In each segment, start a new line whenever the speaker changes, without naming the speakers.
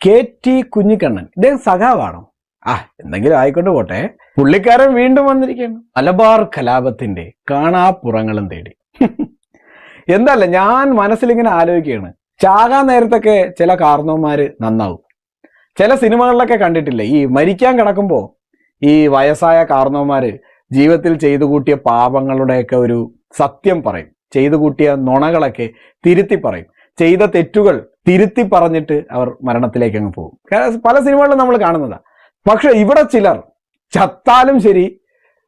KT Kunhikannan ഇദ്ദേഹം സഖാവാണോ? എന്തെങ്കിലും ആയിക്കൊണ്ട് പോട്ടെ. പുള്ളിക്കാരൻ വീണ്ടും വന്നിരിക്കുകയാണ് മലബാർ കലാപത്തിന്റെ കാണാപ്പുറങ്ങളും തേടി. എന്തല്ല, ഞാൻ മനസ്സിലിങ്ങനെ ആലോചിക്കുകയാണ്, ചാകാൻ നേരത്തൊക്കെ ചില കാരണവന്മാര് നന്നാവും. ചില സിനിമകളിലൊക്കെ കണ്ടിട്ടില്ലേ, ഈ മരിക്കാൻ കിടക്കുമ്പോൾ ഈ വയസ്സായ കാരണവന്മാര് ജീവിതത്തിൽ ചെയ്തു കൂട്ടിയ പാപങ്ങളുടെയൊക്കെ ഒരു സത്യം പറയും, ചെയ്തു കൂട്ടിയ നുണകളൊക്കെ തിരുത്തി പറയും, ചെയ്ത തെറ്റുകൾ തിരുത്തി പറഞ്ഞിട്ട് അവർ മരണത്തിലേക്ക് അങ്ങ് പോകും. പല സിനിമകളിലും നമ്മൾ കാണുന്നതാ. പക്ഷെ ഇവിടെ ചിലർ ചത്താലും ശരി,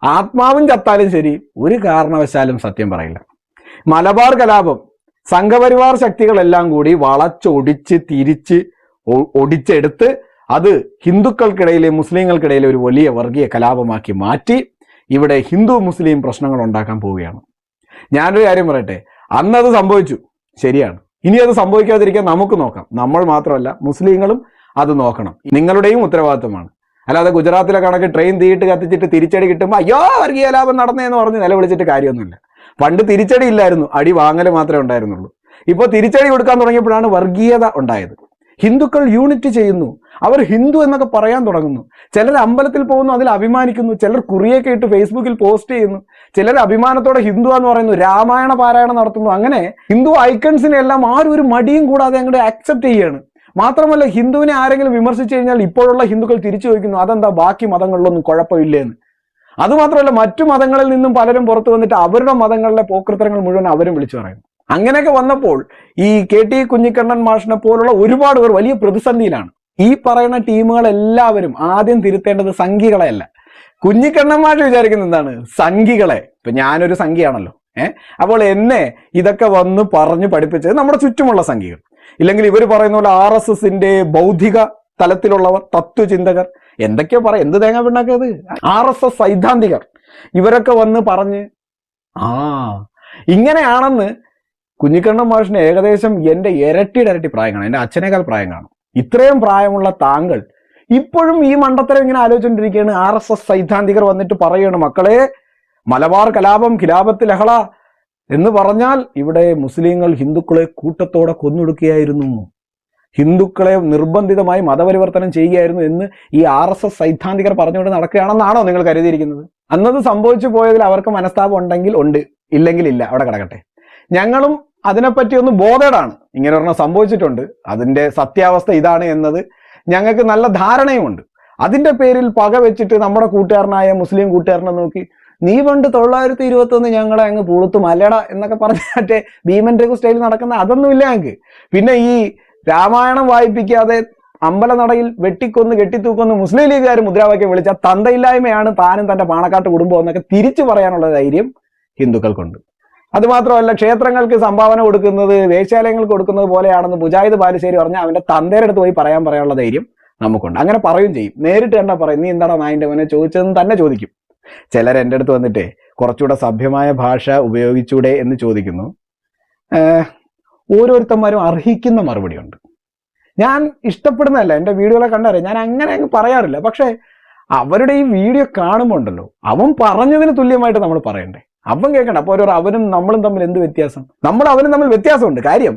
ആത്മാവും ചത്താലും ശരി, ഒരു കാരണവശാലും സത്യം പറയില്ല. മലബാർ കലാപം സംഘപരിവാർ ശക്തികളെല്ലാം കൂടി വളച്ചൊടിച്ച് തിരിച്ച് ഒടിച്ചെടുത്ത് അത് ഹിന്ദുക്കൾക്കിടയിലെ മുസ്ലിങ്ങൾക്കിടയിലെ ഒരു വലിയ വർഗീയ കലാപമാക്കി മാറ്റി ഇവിടെ ഹിന്ദു മുസ്ലിം പ്രശ്നങ്ങൾ ഉണ്ടാക്കാൻ പോവുകയാണ്. ഞാനൊരു കാര്യം പറയട്ടെ, അന്നത് സംഭവിച്ചു, ശരിയാണ്. ഇനി അത് സംഭവിക്കാതിരിക്കാൻ നമുക്ക് നോക്കാം. നമ്മൾ മാത്രമല്ല, മുസ്ലിങ്ങളും അത് നോക്കണം. നിങ്ങളുടെയും ഉത്തരവാദിത്വമാണ്. അല്ലാതെ ഗുജറാത്തിലെ കണക്ക് ട്രെയിൻ തീയിട്ട് കത്തിച്ചിട്ട് തിരിച്ചടി കിട്ടുമ്പോൾ അയ്യോ വർഗീയ കലാപം നടന്നേന്ന് പറഞ്ഞ് നിലവിളിച്ചിട്ട് കാര്യമൊന്നുമില്ല. പണ്ട് തിരിച്ചടി ഇല്ലായിരുന്നു, അടി വാങ്ങൽ മാത്രമേ ഉണ്ടായിരുന്നുള്ളൂ. ഇപ്പോൾ തിരിച്ചടി കൊടുക്കാൻ തുടങ്ങിയപ്പോഴാണ് വർഗീയത ഉണ്ടായത്. ഹിന്ദുക്കൾ യൂണിറ്റ് ചെയ്യുന്നു, അവർ ഹിന്ദു എന്നൊക്കെ പറയാൻ തുടങ്ങുന്നു. ചിലർ അമ്പലത്തിൽ പോകുന്നു, അതിൽ അഭിമാനിക്കുന്നു. ചിലർ കുറിയൊക്കെ ഇട്ട് ഫേസ്ബുക്കിൽ പോസ്റ്റ് ചെയ്യുന്നു. ചിലർ അഭിമാനത്തോടെ ഹിന്ദു എന്ന് പറയുന്നു, രാമായണ പാരായണം നടത്തുന്നു. അങ്ങനെ ഹിന്ദു ഐക്കൺസിനെ എല്ലാം ആരും ഒരു മടിയും കൂടാതെ അങ്ങോട്ട് ആക്സെപ്റ്റ് ചെയ്യുകയാണ്. മാത്രമല്ല, ഹിന്ദുവിനെ ആരെങ്കിലും വിമർശിച്ചു കഴിഞ്ഞാൽ ഇപ്പോഴുള്ള ഹിന്ദുക്കൾ തിരിച്ചു ചോദിക്കുന്നു, അതെന്താ ബാക്കി മതങ്ങളിലൊന്നും കുഴപ്പമില്ലേന്ന്. അതുമാത്രമല്ല, മറ്റു മതങ്ങളിൽ നിന്നും പലരും പുറത്തു വന്നിട്ട് അവരുടെ മതങ്ങളിലെ പോക്കൃത്തരങ്ങൾ മുഴുവൻ അവരും വിളിച്ചു പറയുന്നു. അങ്ങനെയൊക്കെ വന്നപ്പോൾ ഈ KT കുഞ്ഞിക്കണ്ണൻ മാഷിനെ പോലുള്ള ഒരുപാട് പേർ വലിയ പ്രതിസന്ധിയിലാണ്. ഈ പറയുന്ന ടീമുകളെല്ലാവരും ആദ്യം തിരുത്തേണ്ടത് സംഘികളെയല്ല. കുഞ്ഞിക്കണ്ണൻ മാഷ് വിചാരിക്കുന്നത് എന്താണ്? സംഘികളെ. ഇപ്പൊ ഞാനൊരു സംഘിയാണല്ലോ, അപ്പോൾ എന്നെ ഇതൊക്കെ വന്ന് പറഞ്ഞു പഠിപ്പിച്ചത് നമ്മുടെ ചുറ്റുമുള്ള സംഘികൾ. ഇല്ലെങ്കിൽ ഇവർ പറയുന്ന പോലെ RSSന്റെ ബൗദ്ധിക തലത്തിലുള്ളവർ, തത്വചിന്തകർ, എന്തൊക്കെയോ പറയും, എന്ത് തേങ്ങ പിണ്ണാക്കത്, RSS സൈദ്ധാന്തികർ, ഇവരൊക്കെ വന്ന് പറഞ്ഞ് ഇങ്ങനെയാണെന്ന്. കുഞ്ഞിക്കണ്ണൻ മാഷിന് ഏകദേശം എൻ്റെ ഇരട്ടി പ്രായം കാണും, എൻ്റെ അച്ഛനേക്കാൾ പ്രായം കാണും. ഇത്രയും പ്രായമുള്ള താങ്കൾ ഇപ്പോഴും ഈ മണ്ടത്തരം ഇങ്ങനെ ആലോചിച്ചുകൊണ്ടിരിക്കുകയാണ്. RSS സൈദ്ധാന്തികർ വന്നിട്ട് പറയുകയാണ്, മക്കളെ മലബാർ കലാപം, ഖിലാഫത്ത് ലഹള എന്ന് പറഞ്ഞാൽ ഇവിടെ മുസ്ലിങ്ങൾ ഹിന്ദുക്കളെ കൂട്ടത്തോടെ കൊന്നൊടുക്കുകയായിരുന്നു, ഹിന്ദുക്കളെ നിർബന്ധിതമായി മതപരിവർത്തനം ചെയ്യുകയായിരുന്നു എന്ന് ഈ RSS സൈദ്ധാന്തികർ പറഞ്ഞുകൊണ്ട് നടക്കുകയാണെന്നാണോ നിങ്ങൾ കരുതിയിരിക്കുന്നത്? അന്നത് സംഭവിച്ചു പോയതിൽ അവർക്ക് മനസ്താപം ഉണ്ടെങ്കിൽ ഉണ്ട്, ഇല്ലെങ്കിൽ ഇല്ല, അവിടെ കിടക്കട്ടെ. ഞങ്ങളും അതിനെപ്പറ്റി ഒന്ന് ബോധേഡാണ്. ഇങ്ങനെ ഒരെണ്ണം സംഭവിച്ചിട്ടുണ്ട്, അതിന്റെ സത്യാവസ്ഥ ഇതാണ് എന്നത് ഞങ്ങൾക്ക് നല്ല ധാരണയുമുണ്ട്. അതിന്റെ പേരിൽ പക വെച്ചിട്ട് നമ്മുടെ കൂട്ടുകാരനായ മുസ്ലിം കൂട്ടുകാരനെ നോക്കി നീ പണ്ട് 921 ഞങ്ങളെ അങ്ങ് പുളുത്തു മലട എന്നൊക്കെ പറഞ്ഞ മറ്റേ ഭീമൻ രഘു സ്റ്റൈൽ നടക്കുന്ന അതൊന്നുമില്ല ഞങ്ങൾക്ക്. പിന്നെ ഈ രാമായണം വായിപ്പിക്കാതെ അമ്പലനടയിൽ വെട്ടിക്കൊന്ന് കെട്ടിത്തൂക്കൊന്ന് മുസ്ലിം ലീഗുകാർ മുദ്രാവാക്യം വിളിച്ച തന്തയില്ലായ്മയാണ് താനും തന്റെ പാണക്കാട്ട് കുടുംബം എന്നൊക്കെ തിരിച്ചു പറയാനുള്ള ധൈര്യം ഹിന്ദുക്കൾക്കുണ്ട്. അതുമാത്രമല്ല, ക്ഷേത്രങ്ങൾക്ക് സംഭാവന കൊടുക്കുന്നത് വേശ്യാലയങ്ങൾക്ക് കൊടുക്കുന്നത് പോലെയാണെന്ന് മുജാഹിദ് ബാലുശ്ശേരി പറഞ്ഞാൽ അവന്റെ തന്തയുടെ അടുത്ത് പോയി പറയാനുള്ള ധൈര്യം നമുക്കുണ്ട്. അങ്ങനെ പറയും ചെയ്യും, നേരിട്ട് തന്നെ പറയും, നീ എന്താണ് നായിന്റെ അവനെ ചോദിച്ചതെന്ന് തന്നെ ചോദിക്കും. ചിലർ എൻ്റെ അടുത്ത് വന്നിട്ട് കുറച്ചുകൂടെ സഭ്യമായ ഭാഷ ഉപയോഗിച്ചൂടെ എന്ന് ചോദിക്കുന്നു. ഓരോരുത്തന്മാരും അർഹിക്കുന്ന മറുപടിയുണ്ട്. ഞാൻ ഇഷ്ടപ്പെടുന്നതല്ല, എൻ്റെ വീഡിയോകളെ കണ്ടറിയാം, ഞാൻ അങ്ങനെ അങ്ങ് പറയാറില്ല. പക്ഷെ അവരുടെ ഈ വീഡിയോ കാണുമ്പോൾ ഉണ്ടല്ലോ, അവൻ പറഞ്ഞതിന് തുല്യമായിട്ട് നമ്മൾ പറയണ്ടേ, അവൻ കേൾക്കണ്ട. അപ്പോൾ അവനും നമ്മളും തമ്മിൽ എന്ത് വ്യത്യാസം? അവനും തമ്മിൽ വ്യത്യാസമുണ്ട്. കാര്യം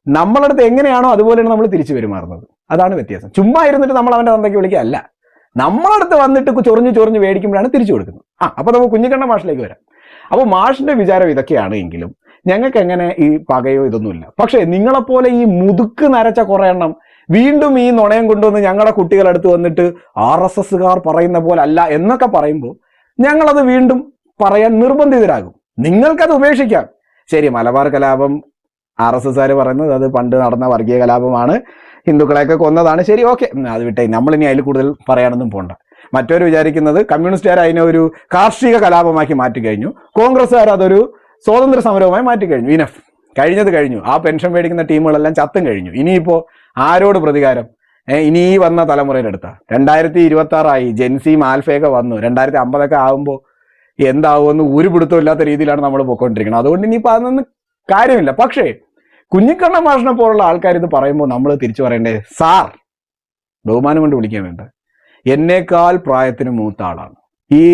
നമ്മളടുത്ത് എങ്ങനെയാണോ അതുപോലെയാണ് നമ്മൾ തിരിച്ചു പെരുമാറുന്നത്, അതാണ് വ്യത്യാസം. ചുമ്മാ ഇരുന്നിട്ട് നമ്മൾ അവൻ്റെ തന്തയ്ക്ക് വിളിക്കുകയല്ല, നമ്മളടുത്ത് വന്നിട്ട് ചൊറിഞ്ഞ് മേടിക്കുമ്പോഴാണ് തിരിച്ചു കൊടുക്കുന്നത്. അപ്പൊ നമുക്ക് കുഞ്ഞിക്കണ്ണൻ മാഷിലേക്ക് വരാം. അപ്പോൾ മാഷിന്റെ വിചാരം ഇതൊക്കെയാണ് എങ്കിലും ഞങ്ങൾക്ക് എങ്ങനെ ഈ പകയോ ഇതൊന്നുമില്ല. പക്ഷെ നിങ്ങളെപ്പോലെ ഈ മുതുക്ക് നരച്ച കുറെ എണ്ണം വീണ്ടും ഈ നുണയം കൊണ്ടുവന്ന് ഞങ്ങളുടെ കുട്ടികളടുത്ത് വന്നിട്ട് RSSകാർ പറയുന്ന പോലെ അല്ല എന്നൊക്കെ പറയുമ്പോൾ ഞങ്ങളത് വീണ്ടും പറയാൻ നിർബന്ധിതരാകും. നിങ്ങൾക്കത് ഉപേക്ഷിക്കാം. ശരി, മലബാർ കലാപം RSSകാർ പറയുന്നത് അത് പണ്ട് നടന്ന വർഗീയ കലാപമാണ്, ഹിന്ദുക്കളെയൊക്കെ കൊന്നതാണ്, ശരി, ഓക്കെ, അത് വിട്ടേ, നമ്മളിനി അതിൽ കൂടുതൽ പറയാനൊന്നും പോണ്ട. മറ്റൊരു വിചാരിക്കുന്നത് കമ്മ്യൂണിസ്റ്റുകാർ അതിനെ ഒരു കാർഷിക കലാപമാക്കി മാറ്റിക്കഴിഞ്ഞു, കോൺഗ്രസ്സുകാർ അതൊരു സ്വാതന്ത്ര്യ സമരവുമായി മാറ്റിക്കഴിഞ്ഞു. ഇനഫ്, കഴിഞ്ഞു. ആ പെൻഷൻ മേടിക്കുന്ന ടീമുകളെല്ലാം ചത്തും കഴിഞ്ഞു. ഇനിയിപ്പോ ആരോട് പ്രതികാരം? ഇനി ഈ വന്ന തലമുറയിലെടുത്ത 2026 ജെൻസിയും ആൽഫയൊക്കെ വന്നു, 2050 ആകുമ്പോൾ എന്താവുമെന്ന് ഒരു പിടുത്തം ഇല്ലാത്ത രീതിയിലാണ് നമ്മൾ പോയിക്കൊണ്ടിരിക്കുന്നത്. അതുകൊണ്ട് ഇനിയിപ്പോൾ അതൊന്നും കാര്യമില്ല. പക്ഷേ കുഞ്ഞിക്കണ്ണൻ മാഷിനെ പോലുള്ള ആൾക്കാർ ഇത് പറയുമ്പോൾ നമ്മൾ തിരിച്ചു പറയണ്ടേ, സാർ, ബഹുമാനം കൊണ്ട് വിളിക്കാൻ വേണ്ട, എന്നേക്കാൾ പ്രായത്തിന് മൂത്ത ആളാണ്. ഈ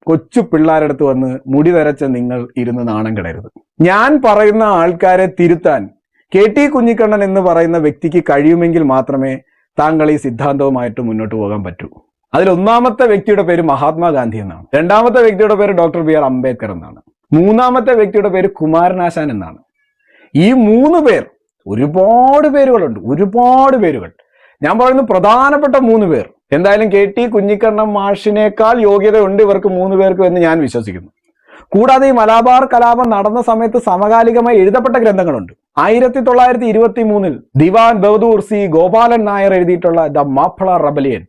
കൊച്ചു പിള്ളേരടുത്ത് വന്ന് മുടി നരച്ച നിങ്ങൾ ഇരുന്ന് നാണം കിടരുത്. ഞാൻ പറയുന്ന ആൾക്കാരെ തിരുത്താൻ KT കുഞ്ഞിക്കണ്ണൻ എന്ന് പറയുന്ന വ്യക്തിക്ക് കഴിയുമെങ്കിൽ മാത്രമേ താങ്കൾ ഈ സിദ്ധാന്തവുമായിട്ട് മുന്നോട്ട് പോകാൻ പറ്റൂ. അതിൽ ഒന്നാമത്തെ വ്യക്തിയുടെ പേര് മഹാത്മാഗാന്ധി എന്നാണ്, രണ്ടാമത്തെ വ്യക്തിയുടെ പേര് ഡോക്ടർ BR അംബേദ്കർ എന്നാണ്, മൂന്നാമത്തെ വ്യക്തിയുടെ പേര് കുമാരനാശാൻ എന്നാണ്. ഈ 3 പേർ, ഒരുപാട് പേരുകളുണ്ട്, ഒരുപാട് പേരുകൾ. ഞാൻ പറയുന്ന പ്രധാനപ്പെട്ട 3 പേർ. എന്തായാലും KT കുഞ്ഞിക്കണ്ണൻ മാഷിനേക്കാൾ യോഗ്യതയുണ്ട് ഇവർക്ക് 3 പേർക്കും എന്ന് ഞാൻ വിശ്വസിക്കുന്നു. കൂടാതെ ഈ മലബാർ കലാപം നടന്ന സമയത്ത് സമകാലികമായി എഴുതപ്പെട്ട ഗ്രന്ഥങ്ങളുണ്ട്. 1923 ദിവാൻ ബഹദൂർ C ഗോപാലൻ നായർ എഴുതിയിട്ടുള്ള ദ മാപ്പിള റബലിയൻ,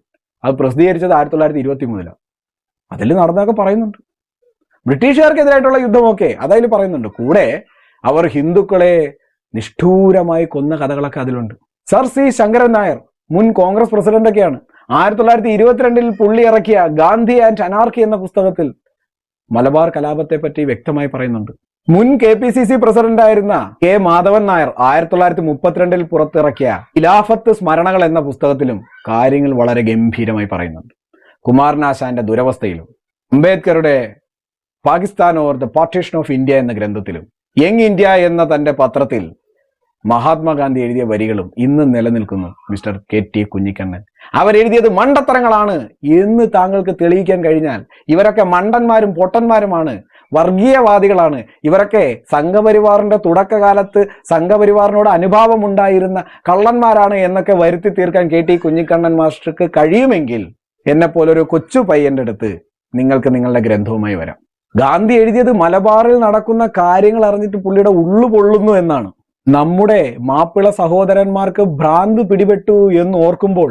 അത് പ്രസിദ്ധീകരിച്ചത് 1923. അതിൽ നടന്നതൊക്കെ പറയുന്നുണ്ട്. ബ്രിട്ടീഷുകാർക്കെതിരായിട്ടുള്ള യുദ്ധമൊക്കെ അതതിൽ പറയുന്നുണ്ട്. കൂടെ അവർ ഹിന്ദുക്കളെ നിഷ്ഠൂരമായി കൊന്ന കഥകളൊക്കെ അതിലുണ്ട്. സർ C ശങ്കരൻ നായർ മുൻ കോൺഗ്രസ് പ്രസിഡന്റൊക്കെയാണ്. 1922 പുള്ളി ഇറക്കിയ ഗാന്ധി ആൻഡ് അനാർക്കി എന്ന പുസ്തകത്തിൽ മലബാർ കലാപത്തെ പറ്റി വ്യക്തമായി പറയുന്നുണ്ട്. മുൻ KPCC പ്രസിഡന്റായിരുന്ന K മാധവൻ നായർ 1932 പുറത്തിറക്കിയ ഖിലാഫത്ത് സ്മരണകൾ എന്ന പുസ്തകത്തിലും കാര്യങ്ങൾ വളരെ ഗംഭീരമായി പറയുന്നുണ്ട്. കുമാരനാശാന്റെ ദുരവസ്ഥയിലും അംബേദ്കറുടെ Pakistan or the partition of India എന്ന ഗ്രന്ഥത്തിലും യങ് ഇന്ത്യ എന്ന തന്റെ പത്രത്തിൽ മഹാത്മാഗാന്ധി എഴുതിയ വരികളും ഇന്ന് നിലനിൽക്കുന്നു. മിസ്റ്റർ KT കുഞ്ഞിക്കണ്ണൻ അവരെഴുതിയത് മണ്ടത്തരങ്ങളാണ് എന്ന് താങ്കൾക്ക് തെളിയിക്കാൻ കഴിഞ്ഞാൽ ഇവരൊക്കെ മണ്ടന്മാരും പൊട്ടന്മാരുമാണ്, വർഗീയവാദികളാണ്, ഇവരൊക്കെ സംഘപരിവാറിന്റെ തുടക്കകാലത്ത് സംഘപരിവാറിനോട് അനുഭാവം ഉണ്ടായിരുന്ന കള്ളന്മാരാണ് എന്നൊക്കെ വരുത്തി തീർക്കാൻ KT കുഞ്ഞിക്കണ്ണൻ മാസ്റ്റർക്ക് കഴിയുമെങ്കിൽ എന്നെപ്പോലൊരു കൊച്ചു പയ്യന്റെ അടുത്ത് നിങ്ങൾക്ക് നിങ്ങളുടെ ഗ്രന്ഥവുമായി വരാം. ഗാന്ധി എഴുതിയത് മലബാറിൽ നടക്കുന്ന കാര്യങ്ങൾ അറിഞ്ഞിട്ട് പുള്ളിയുടെ ഉള്ളു പൊള്ളുന്നു എന്നാണ്. നമ്മുടെ മാപ്പിള സഹോദരന്മാർക്ക് ഭ്രാന്ത് പിടിപെട്ടു എന്ന് ഓർക്കുമ്പോൾ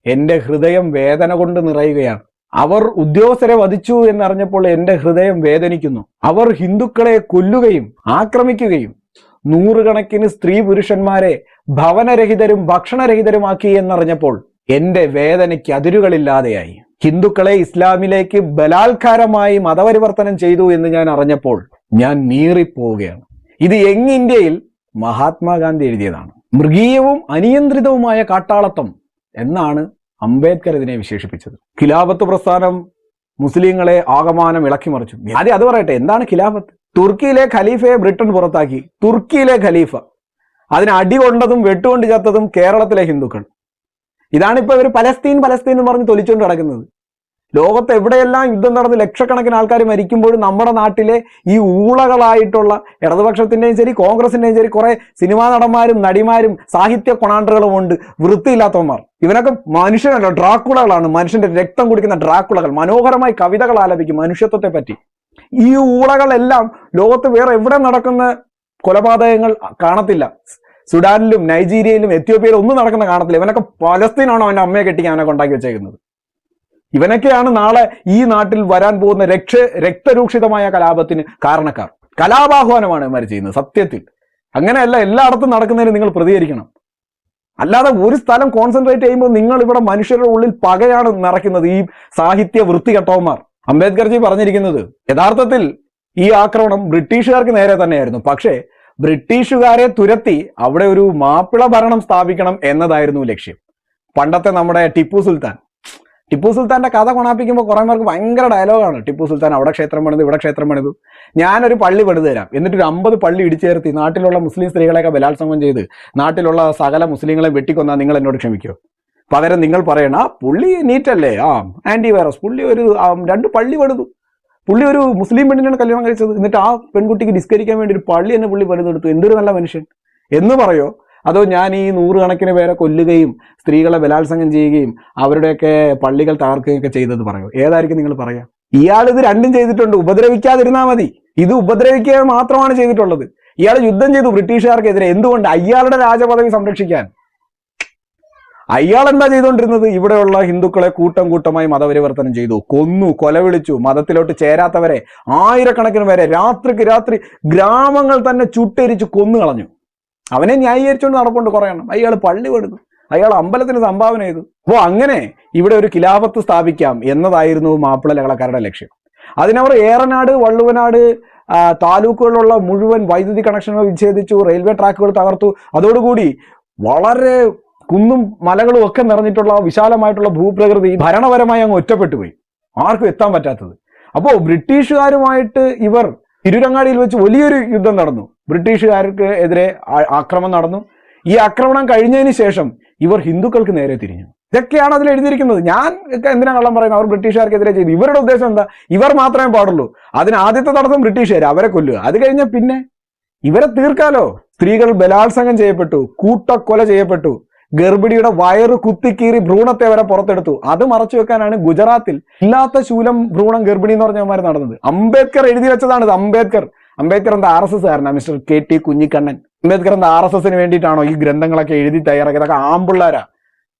എൻ്റെ ഹൃദയം വേദന കൊണ്ട് നിറയുകയാണ്. അവർ ഉദ്യോഗസ്ഥരെ വധിച്ചു എന്നറിഞ്ഞപ്പോൾ എൻ്റെ ഹൃദയം വേദനിക്കുന്നു. അവർ ഹിന്ദുക്കളെ കൊല്ലുകയും ആക്രമിക്കുകയും നൂറുകണക്കിന് സ്ത്രീ പുരുഷന്മാരെ ഭവനരഹിതരും ഭക്ഷണരഹിതരുമാക്കി എന്നറിഞ്ഞപ്പോൾ എൻ്റെ വേദനയ്ക്ക് അതിരുകളില്ലാതെയായി. ഹിന്ദുക്കളെ ഇസ്ലാമിലേക്ക് ബലാത്കാരമായി മതപരിവർത്തനം ചെയ്തു എന്ന് ഞാൻ അറിഞ്ഞപ്പോൾ ഞാൻ നീറിപ്പോവുകയാണ്. ഇത് യങ് ഇന്ത്യയിൽ മഹാത്മാഗാന്ധി എഴുതിയതാണ്. മൃഗീയവും അനിയന്ത്രിതവുമായ കാട്ടാളത്തം എന്നാണ് അംബേദ്കർ ഇതിനെ വിശേഷിപ്പിച്ചത്. ഖിലാഫത്ത് പ്രസ്ഥാനം മുസ്ലിങ്ങളെ ആകമാനം ഇളക്കിമറിച്ചു. ആദ്യം അത് പറയട്ടെ, എന്താണ് ഖിലാഫത്ത്? തുർക്കിയിലെ ഖലീഫയെ ബ്രിട്ടൻ പുറത്താക്കി. തുർക്കിയിലെ ഖലീഫ, അതിന് അടികൊണ്ടതും വെട്ടുകൊണ്ട് ചത്തതും കേരളത്തിലെ ഹിന്ദുക്കൾ. ഇതാണിപ്പോൾ ഇവർ പലസ്തീൻ പലസ്തീൻ എന്ന് പറഞ്ഞ് തൊലിച്ചുകൊണ്ട് നടക്കുന്നത്. ലോകത്ത് എവിടെയെല്ലാം യുദ്ധം നടന്ന് ലക്ഷക്കണക്കിന് ആൾക്കാർ മരിക്കുമ്പോഴും നമ്മുടെ നാട്ടിലെ ഈ ഊളകളായിട്ടുള്ള ഇടതുപക്ഷത്തിന്റെയും ശരി കോൺഗ്രസിന്റെയും ശരി കുറെ സിനിമാ നടന്മാരും നടിമാരും സാഹിത്യ കൊണാണ്ടറുകളും ഉണ്ട്, വൃത്തിയില്ലാത്തവന്മാർ. ഇവനൊക്കെ മനുഷ്യനല്ല, ഡ്രാക്കുളകളാണ്, മനുഷ്യന്റെ രക്തം കുടിക്കുന്ന ഡ്രാക്കുളകൾ. മനോഹരമായി കവിതകൾ ആലപിക്കും മനുഷ്യത്വത്തെ പറ്റി. ഈ ഊളകളെല്ലാം ലോകത്ത് വേറെ എവിടെ നടക്കുന്ന കൊലപാതകങ്ങൾ കാണത്തില്ല. സുഡാനിലും നൈജീരിയയിലും എത്യോപ്യയിലും ഒന്നും നടക്കുന്ന കാണത്തില്ല. ഇവനൊക്കെ പലസ്തീനാണോ അവന്റെ അമ്മയെ കെട്ടിക്കാൻ അവനെ കൊണ്ടാക്കി വെച്ചേക്കുന്നത്. ഇവനൊക്കെയാണ് നാളെ ഈ നാട്ടിൽ വരാൻ പോകുന്ന രക്തരൂക്ഷിതമായ കലാപത്തിന് കാരണക്കാർ. കലാപാഹ്വാനമാണ് ഇവന്മാർ ചെയ്യുന്നത്. സത്യത്തിൽ അങ്ങനെയല്ല, എല്ലായിടത്തും നടക്കുന്നതിന് നിങ്ങൾ പ്രതികരിക്കണം. അല്ലാതെ ഒരു സ്ഥലം കോൺസെൻട്രേറ്റ് ചെയ്യുമ്പോൾ നിങ്ങൾ ഇവിടെ മനുഷ്യരുടെ ഉള്ളിൽ പകയാണ് നിറയ്ക്കുന്നത് ഈ സാഹിത്യ വൃത്തികെട്ടവന്മാർ. അംബേദ്കർജി പറഞ്ഞിരിക്കുന്നത് യഥാർത്ഥത്തിൽ ഈ ആക്രമണം ബ്രിട്ടീഷുകാർക്ക് നേരെ തന്നെയായിരുന്നു. പക്ഷേ ബ്രിട്ടീഷുകാരെ തുരത്തി അവിടെ ഒരു മാപ്പിള ഭരണം സ്ഥാപിക്കണം എന്നതായിരുന്നു ലക്ഷ്യം. പണ്ടത്തെ നമ്മുടെ ടിപ്പു സുൽത്താന്റെ കഥ കൊണാപ്പിക്കുമ്പോൾ കുറെ പേർക്ക് ഭയങ്കര ഡയലോഗാണ്. ടിപ്പു സുൽത്താൻ അവിടെ ക്ഷേത്രം പണിതു, ഇവിടെ ക്ഷേത്രം പണിതു, ഞാനൊരു പള്ളി പണിതു തരാം, എന്നിട്ട് ഒരു 50 പള്ളി ഇടിച്ചേർത്തി നാട്ടിലുള്ള മുസ്ലിം സ്ത്രീകളെയൊക്കെ ബലാത്സംഗം ചെയ്ത് നാട്ടിലുള്ള സകല മുസ്ലിങ്ങളെ വെട്ടിക്കൊന്നാൽ നിങ്ങൾ എന്നോട് ക്ഷമിക്കോ? പകരം നിങ്ങൾ പറയണ പുള്ളി നീറ്റല്ലേ, ആന്റി വൈറസ്, പുള്ളി ഒരു 2 പള്ളി പണിതു, പുള്ളി ഒരു മുസ്ലിം പെണ്ണിനാണ് കല്യാണം കഴിച്ചത്, എന്നിട്ട് ആ പെൺകുട്ടിക്ക് ഡിസ്കരിക്കാൻ വേണ്ടി ഒരു പള്ളി തന്നെ പുള്ളി പണിതെടുത്തു, എന്തൊരു നല്ല മനുഷ്യൻ എന്ന് പറയോ? അതോ ഞാൻ ഈ 100 കണക്കിന് പേരെ കൊല്ലുകയും സ്ത്രീകളെ ബലാത്സംഗം ചെയ്യുകയും അവരുടെയൊക്കെ പള്ളികൾ തകർക്കുകയും ഒക്കെ ചെയ്തത് പറയോ? ഏതായിരിക്കും നിങ്ങൾ പറയാ? ഇയാൾ ഇത് രണ്ടും ചെയ്തിട്ടുണ്ട്. ഉപദ്രവിക്കാതിരുന്നാൽ മതി. ഇത് ഉപദ്രവിക്കുക മാത്രമാണ് ചെയ്തിട്ടുള്ളത്. ഇയാൾ യുദ്ധം ചെയ്തു ബ്രിട്ടീഷുകാർക്കെതിരെ. എന്തുകൊണ്ട്? അയാളുടെ രാജപദവി സംരക്ഷിക്കാൻ. അയാൾ എന്താ ചെയ്തുകൊണ്ടിരുന്നത്? ഇവിടെയുള്ള ഹിന്ദുക്കളെ കൂട്ടമായി മതപരിവർത്തനം ചെയ്തു, കൊന്നു, കൊലവിളിച്ചു, മതത്തിലോട്ട് ചേരാത്തവരെ ആയിരക്കണക്കിന് പേരെ രാത്രിക്ക് രാത്രി ഗ്രാമങ്ങൾ തന്നെ ചുട്ടെരിച്ച് കൊന്നു കളഞ്ഞു. അവനെ ന്യായീകരിച്ചുകൊണ്ട് നടപ്പുണ്ട് കുറേ എണ്ണം. അയാൾ പള്ളി പണിതു, അയാൾ അമ്പലത്തിന് സംഭാവന ചെയ്തു. അപ്പോൾ അങ്ങനെ ഇവിടെ ഒരു ഖിലാഫത്ത് സ്ഥാപിക്കാം എന്നതായിരുന്നു മാപ്പിള ലഹളക്കാരുടെ ലക്ഷ്യം. അതിനവർ ഏറനാട്, വള്ളുവനാട് താലൂക്കുകളിലുള്ള മുഴുവൻ വൈദ്യുതി കണക്ഷനുകൾ വിച്ഛേദിച്ചു, റെയിൽവേ ട്രാക്കുകൾ തകർത്തു. അതോടുകൂടി വളരെ കുന്നും മലകളും ഒക്കെ നിറഞ്ഞിട്ടുള്ള വിശാലമായിട്ടുള്ള ഭൂപ്രകൃതി ഭരണപരമായി അങ്ങ് ഒറ്റപ്പെട്ടു പോയി, ആർക്കും എത്താൻ പറ്റാത്തത്. അപ്പോൾ ബ്രിട്ടീഷുകാരുമായിട്ട് ഇവർ തിരുരങ്ങാടിയിൽ വെച്ച് വലിയൊരു യുദ്ധം നടന്നു. ബ്രിട്ടീഷുകാർക്ക് എതിരെ ആക്രമണം നടന്നു. ഈ ആക്രമണം കഴിഞ്ഞതിന് ശേഷം ഇവർ ഹിന്ദുക്കൾക്ക് നേരെ തിരിഞ്ഞു. ഇതൊക്കെയാണ് അതിൽ എഴുതിയിരിക്കുന്നത്. ഞാൻ എന്തിനാ കള്ളം പറയുന്നത്? അവർ ബ്രിട്ടീഷുകാർക്കെതിരെ ചെയ്തു. ഇവരുടെ ഉദ്ദേശം എന്താ? ഇവർ മാത്രമേ പാടുള്ളൂ. അതിന് ആദ്യത്തെ തടസ്സം ബ്രിട്ടീഷുകാർ, അവരെ കൊല്ലുക. അത് കഴിഞ്ഞ പിന്നെ ഇവരെ തീർക്കാലോ. സ്ത്രീകൾ ബലാത്സംഗം ചെയ്യപ്പെട്ടു, കൂട്ടക്കൊല ചെയ്യപ്പെട്ടു, ഗർഭിണിയുടെ വയറ് കുത്തിക്കീറി ഭ്രൂണത്തെ വരെ പുറത്തെടുത്തു. അത് മറച്ചു വെക്കാനാണ് ഗുജറാത്തിൽ ഇല്ലാത്ത ശൂലം ഭ്രൂണം ഗർഭിണി എന്ന് പറഞ്ഞവന്മാർ നടന്നത്. അംബേദ്കർ എഴുതി വെച്ചതാണിത്. അംബേദ്കർ എന്താ RSS കാരനാ? Mister KT Kunhikannan. അംബേദ്കർ എന്താ RSSന് വേണ്ടിയിട്ടാണോ ഈ ഗ്രന്ഥങ്ങളൊക്കെ എഴുതി തയ്യാറാക്കിയത്? അതൊക്കെ ആമ്പിള്ളാരാ,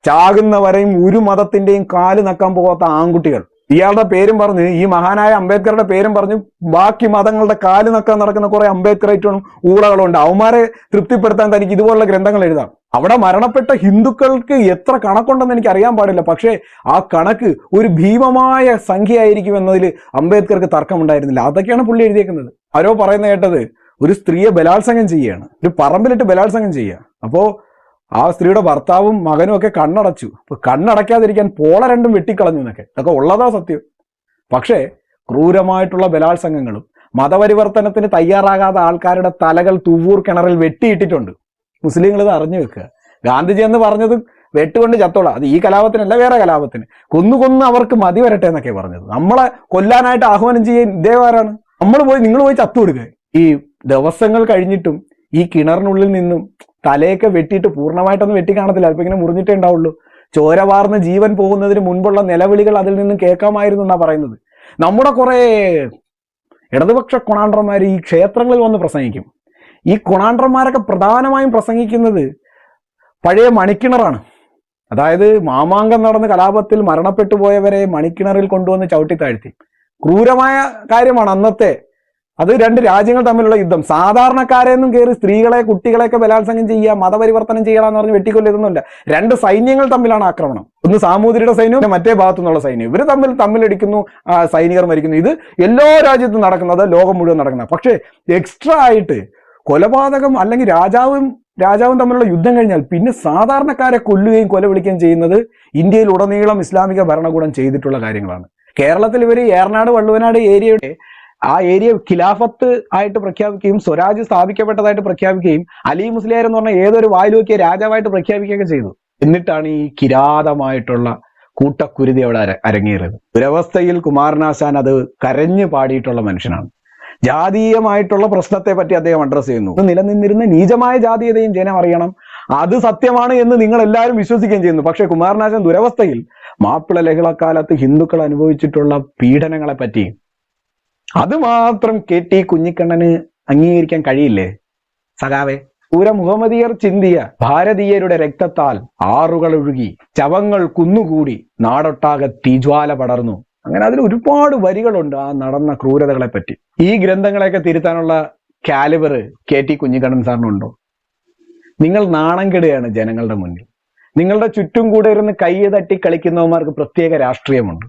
ചാകുന്നവരെയും ഒരു മതത്തിന്റെയും കാല് നക്കാൻ പോകാത്ത ആൺകുട്ടികൾ. ഇയാളുടെ പേരും പറഞ്ഞ്, ഈ മഹാനായ അംബേദ്കറുടെ പേരും പറഞ്ഞ് ബാക്കി മതങ്ങളുടെ കാല് നക്കാൻ നടക്കുന്ന കുറെ അംബേദ്കറേറ്റും ഊളകളുണ്ട്. അവന്മാരെ തൃപ്തിപ്പെടുത്താൻ തനിക്ക് ഇതുപോലുള്ള ഗ്രന്ഥങ്ങൾ എഴുതാം. അവിടെ മരണപ്പെട്ട ഹിന്ദുക്കൾക്ക് എത്ര കണക്കുണ്ടെന്ന് എനിക്ക് അറിയാൻ പാടില്ല. പക്ഷേ ആ കണക്ക് ഒരു ഭീമമായ സംഖ്യയായിരിക്കും എന്നതിൽ അംബേദ്കർക്ക് തർക്കമുണ്ടായിരുന്നില്ല. അതൊക്കെയാണ് പുള്ളി എഴുതിയേക്കുന്നത്. ആരോ പറയുന്ന കേട്ടത് ഒരു സ്ത്രീയെ ബലാത്സംഗം ചെയ്യുകയാണ്, ഒരു പറമ്പിലിട്ട് ബലാത്സംഗം ചെയ്യുക. അപ്പോ ആ സ്ത്രീയുടെ ഭർത്താവും മകനും ഒക്കെ കണ്ണടച്ചു. അപ്പൊ കണ്ണടയ്ക്കാതിരിക്കാൻ പോള രണ്ടും വെട്ടിക്കളഞ്ഞു എന്നൊക്കെ. അതൊക്കെ ഉള്ളതാ സത്യം. പക്ഷേ ക്രൂരമായിട്ടുള്ള ബലാത്സംഗങ്ങളും മതപരിവർത്തനത്തിന് തയ്യാറാകാത്ത ആൾക്കാരുടെ തലകൾ തുവ്വൂർ കിണറിൽ വെട്ടിയിട്ടിട്ടുണ്ട്. മുസ്ലിങ്ങൾ ഇത് അറിഞ്ഞു വെക്കുക. ഗാന്ധിജി എന്ന് പറഞ്ഞത് വെട്ടുകൊണ്ട് ചത്തോളാം. അത് ഈ കലാപത്തിനല്ല, വേറെ കലാപത്തിന്. കൊന്നു അവർക്ക് മതി വരട്ടെ എന്നൊക്കെ പറഞ്ഞത്. നമ്മളെ കൊല്ലാനായിട്ട് ആഹ്വാനം ചെയ്യാൻ ഇതേവാരാണ്. നിങ്ങൾ പോയി ചത്തു കൊടുക്കുക. ഈ ദിവസങ്ങൾ കഴിഞ്ഞിട്ടും ഈ കിണറിനുള്ളിൽ നിന്നും തലയൊക്കെ വെട്ടിയിട്ട് പൂർണ്ണമായിട്ടൊന്നും വെട്ടി കാണത്തില്ല, അല്പം ഇങ്ങനെ മുറിഞ്ഞിട്ടേ ഉണ്ടാവുള്ളൂ. ചോര വാർന്ന് ജീവൻ പോകുന്നതിന് മുൻപുള്ള നിലവിളികൾ അതിൽ നിന്നും കേൾക്കാമായിരുന്നു എന്നാ പറയുന്നത്. നമ്മുടെ കുറെ ഇടതുപക്ഷ കൊണാണ്ടർമാർ ഈ ക്ഷേത്രങ്ങളിൽ വന്ന് പ്രസംഗിക്കും. ഈ കൊണാണ്ടർമാരൊക്കെ പ്രധാനമായും പ്രസംഗിക്കുന്നത് പഴയ മണിക്കിണറാണ്. അതായത് മാമാങ്കം നടന്ന കലാപത്തിൽ മരണപ്പെട്ടു പോയവരെ മണിക്കിണറിൽ കൊണ്ടുവന്ന് ചവിട്ടിത്താഴ്ത്തി. ക്രൂരമായ കാര്യമാണ് അന്നത്തെ. അത് രണ്ട് രാജ്യങ്ങൾ തമ്മിലുള്ള യുദ്ധം. സാധാരണക്കാരെന്നും കയറി സ്ത്രീകളെ കുട്ടികളെയൊക്കെ ബലാത്സംഗം ചെയ്യുക, മതപരിവർത്തനം ചെയ്യണമെന്ന് പറഞ്ഞ് വെട്ടിക്കൊല്ലുന്നില്ല. രണ്ട് സൈന്യങ്ങൾ തമ്മിലാണ് ആക്രമണം. ഒന്ന് സാമൂതിരിയുടെ സൈന്യവും മറ്റേ ഭാഗത്തു നിന്നുള്ള സൈന്യം. ഇവർ തമ്മിലടിക്കുന്നു, സൈനികർ മരിക്കുന്നു. ഇത് എല്ലാ രാജ്യത്തും നടക്കുന്നത്, ലോകം മുഴുവൻ നടക്കുന്നത്. പക്ഷേ എക്സ്ട്രാ ആയിട്ട് കൊലപാതകം അല്ലെങ്കിൽ രാജാവും തമ്മിലുള്ള യുദ്ധം കഴിഞ്ഞാൽ പിന്നെ സാധാരണക്കാരെ കൊല്ലുകയും കൊല വിളിക്കുകയും ചെയ്യുന്നത് ഇന്ത്യയിൽ ഉടനീളം ഇസ്ലാമിക ഭരണകൂടം ചെയ്തിട്ടുള്ള കാര്യങ്ങളാണ്. കേരളത്തിൽ ഇവർ ഏറനാട് വള്ളുവനാട് ഏരിയയുടെ ആ ഏരിയ ഖിലാഫത്ത് ആയിട്ട് പ്രഖ്യാപിക്കുകയും സ്വരാജ് സ്ഥാപിക്കപ്പെട്ടതായിട്ട് പ്രഖ്യാപിക്കുകയും അലി മുസ്ലിയാർ എന്ന് പറഞ്ഞ ഏതൊരു വായിലുവെക്കിയ രാജാവായിട്ട് പ്രഖ്യാപിക്കുകയൊക്കെ ചെയ്തു. എന്നിട്ടാണ് ഈ കിരാതമായിട്ടുള്ള കൂട്ടക്കുരുതി അവിടെ അരങ്ങേറിയത്. ദുരവസ്ഥയിൽ കുമാരനാശാൻ അത് കരഞ്ഞു പാടിയിട്ടുള്ള മനുഷ്യനാണ്. ജാതീയമായിട്ടുള്ള പ്രശ്നത്തെ പറ്റി അദ്ദേഹം അഡ്രസ് ചെയ്യുന്നു. നിലനിന്നിരുന്ന നീചമായ ജാതീയതയും ജനം അറിയണം, അത് സത്യമാണ് എന്ന് നിങ്ങൾ എല്ലാവരും വിശ്വസിക്കുകയും ചെയ്യുന്നു. പക്ഷെ കുമാരനാശാൻ ദുരവസ്ഥയിൽ മാപ്പിള ലഹളക്കാലത്ത് ഹിന്ദുക്കൾ അനുഭവിച്ചിട്ടുള്ള പീഡനങ്ങളെ പറ്റി അത് മാത്രം KT കുഞ്ഞിക്കണ്ണന് അംഗീകരിക്കാൻ കഴിയില്ലേ സഖാവേ? മുഹമ്മദിയർ ചിന്തിയ ഭാരതീയരുടെ രക്തത്താൽ ആറുകൾ ഒഴുകി, ശവങ്ങൾ കുന്നുകൂടി, നാടൊട്ടാകെ തീജ്വാല പടർന്നു. അങ്ങനെ അതിൽ ഒരുപാട് വരികളുണ്ട് ആ നടന്ന ക്രൂരതകളെ പറ്റി. ഈ ഗ്രന്ഥങ്ങളെയൊക്കെ തിരുത്താനുള്ള കാലിബർ KT കുഞ്ഞിക്കണ്ണൻ സാറിനുണ്ടോ? നിങ്ങൾ നാണം കെടുകയാണ് ജനങ്ങളുടെ മുന്നിൽ. നിങ്ങളുടെ ചുറ്റും കൂടെ ഇരുന്ന് കൈ തട്ടി കളിക്കുന്നവന്മാർക്ക് പ്രത്യേക രാഷ്ട്രീയമുണ്ട്.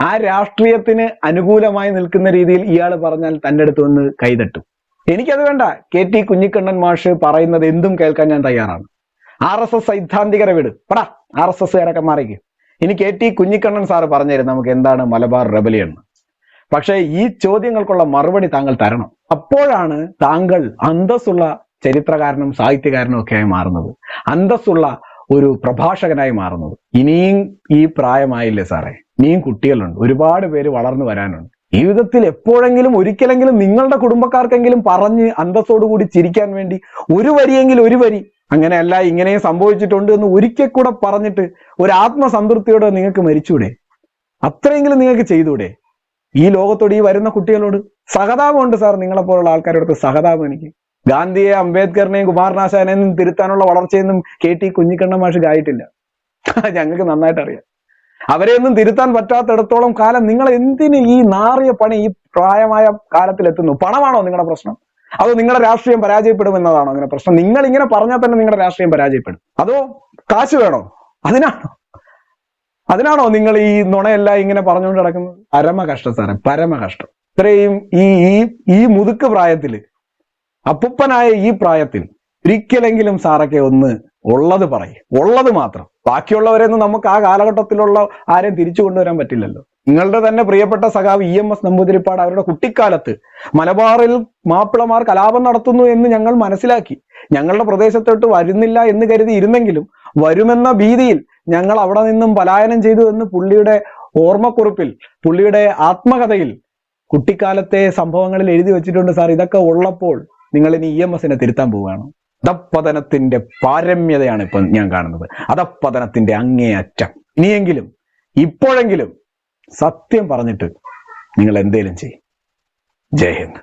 ആ രാഷ്ട്രീയത്തിന് അനുകൂലമായി നിൽക്കുന്ന രീതിയിൽ ഇയാൾ പറഞ്ഞാൽ തൻ്റെ അടുത്ത് വന്ന് കൈതട്ടും. എനിക്കത് വേണ്ട. KT കുഞ്ഞിക്കണ്ണൻ മാഷ് പറയുന്നത് എന്തും കേൾക്കാൻ ഞാൻ തയ്യാറാണ്. RSS സൈദ്ധാന്തികരെ വിട്, പടാ RSSകാരൊക്കെ മാറിക്ക്. ഇനി KT കുഞ്ഞിക്കണ്ണൻ സാറ് പറഞ്ഞുതരും നമുക്ക് എന്താണ് മലബാർ റെബലിയൻ എന്ന്. പക്ഷേ ഈ ചോദ്യങ്ങൾക്കുള്ള മറുപടി താങ്കൾ തരണം. അപ്പോഴാണ് താങ്കൾ അന്തസ്സുള്ള ചരിത്രകാരനും സാഹിത്യകാരനും ഒക്കെയായി മാറുന്നത്, അന്തസ്സുള്ള ഒരു പ്രഭാഷകനായി മാറുന്നത്. ഇനിയും ഈ പ്രായമായില്ലേ സാറേ, ഇനിയും കുട്ടികളുണ്ട്, ഒരുപാട് പേര് വളർന്നു വരാനുണ്ട്. ജീവിതത്തിൽ എപ്പോഴെങ്കിലും ഒരിക്കലെങ്കിലും നിങ്ങളുടെ കുടുംബക്കാർക്കെങ്കിലും പറഞ്ഞ് അന്തസ്സോടുകൂടി ചിരിക്കാൻ വേണ്ടി ഒരു വരി, അങ്ങനെയല്ല ഇങ്ങനെയും സംഭവിച്ചിട്ടുണ്ട് എന്ന് ഒരിക്കൽ കൂടെ പറഞ്ഞിട്ട് ഒരു ആത്മസംതൃപ്തിയോടെ നിങ്ങൾക്ക് മരിച്ചൂടെ? അത്രയെങ്കിലും നിങ്ങൾക്ക് ചെയ്തൂടെ? ഈ ലോകത്തോട്, ഈ വരുന്ന കുട്ടികളോട് സഹതാപമുണ്ട് സാർ. നിങ്ങളെപ്പോലുള്ള ആൾക്കാരോട് സഹതാപം എനിക്ക്. ഗാന്ധിയെ, അംബേദ്കറിനെയും കുമാരനാശാനെയും തിരുത്താനുള്ള വളർച്ചയൊന്നും KT കുഞ്ഞിക്കണ്ണൻ മാഷിക്ക് ആയിട്ടില്ല. ഞങ്ങൾക്ക് നന്നായിട്ട് അറിയാം. അവരെയൊന്നും തിരുത്താൻ പറ്റാത്തിടത്തോളം കാലം നിങ്ങൾ എന്തിന് ഈ നാറിയ പണി ഈ പ്രായമായ കാലത്തിലെത്തുന്നു? പണമാണോ നിങ്ങളുടെ പ്രശ്നം? അതോ നിങ്ങളുടെ രാഷ്ട്രീയം പരാജയപ്പെടുമെന്നതാണോ അങ്ങനെ പ്രശ്നം? നിങ്ങൾ ഇങ്ങനെ പറഞ്ഞാൽ തന്നെ നിങ്ങളുടെ രാഷ്ട്രീയം പരാജയപ്പെടും. അതോ കാശ് വേണോ? അതിനാണോ നിങ്ങൾ ഈ നുണയെല്ലാം ഇങ്ങനെ പറഞ്ഞുകൊണ്ട് നടക്കുന്നത്? പരമകഷ്ടം സാറേ, പരമകഷ്ടം. ഇത്രയും ഈ മുതുക്ക് പ്രായത്തിൽ, അപ്പുപ്പനായ ഈ പ്രായത്തിൽ ഒരിക്കലെങ്കിലും സാറൊക്കെ ഒന്ന് ഉള്ളത് പറയും, ഉള്ളത് മാത്രം. ബാക്കിയുള്ളവരെയൊന്നും നമുക്ക് ആ കാലഘട്ടത്തിലുള്ള ആരെയും തിരിച്ചു കൊണ്ടുവരാൻ പറ്റില്ലല്ലോ. നിങ്ങളുടെ തന്നെ പ്രിയപ്പെട്ട സഖാവ് EMS നമ്പൂതിരിപ്പാട് അവരുടെ കുട്ടിക്കാലത്ത് മലബാറിൽ മാപ്പിളമാർ കലാപം നടത്തുന്നു എന്ന് ഞങ്ങൾ മനസ്സിലാക്കി. ഞങ്ങളുടെ പ്രദേശത്തോട്ട് വരുന്നില്ല എന്ന് കരുതി ഇരുന്നെങ്കിലും വരുമെന്ന ഭീതിയിൽ ഞങ്ങൾ അവിടെ നിന്നും പലായനം ചെയ്തു എന്ന് പുള്ളിയുടെ ഓർമ്മക്കുറിപ്പിൽ, പുള്ളിയുടെ ആത്മകഥയിൽ കുട്ടിക്കാലത്തെ സംഭവങ്ങളിൽ എഴുതി വെച്ചിട്ടുണ്ട് സാർ. ഇതൊക്കെ ഉള്ളപ്പോൾ നിങ്ങൾ ഇനി EMSനെ തിരുത്താൻ പോവുകയാണ്. അധപ്പതനത്തിന്റെ പാരമ്യതയാണ് ഇപ്പൊ ഞാൻ കാണുന്നത്, അധപ്പതനത്തിന്റെ അങ്ങേ അറ്റം. ഇനിയെങ്കിലും ഇപ്പോഴെങ്കിലും സത്യം പറഞ്ഞിട്ട് നിങ്ങൾ എന്തേലും ചെയ്യും. ജയ് ഹിന്ദ്.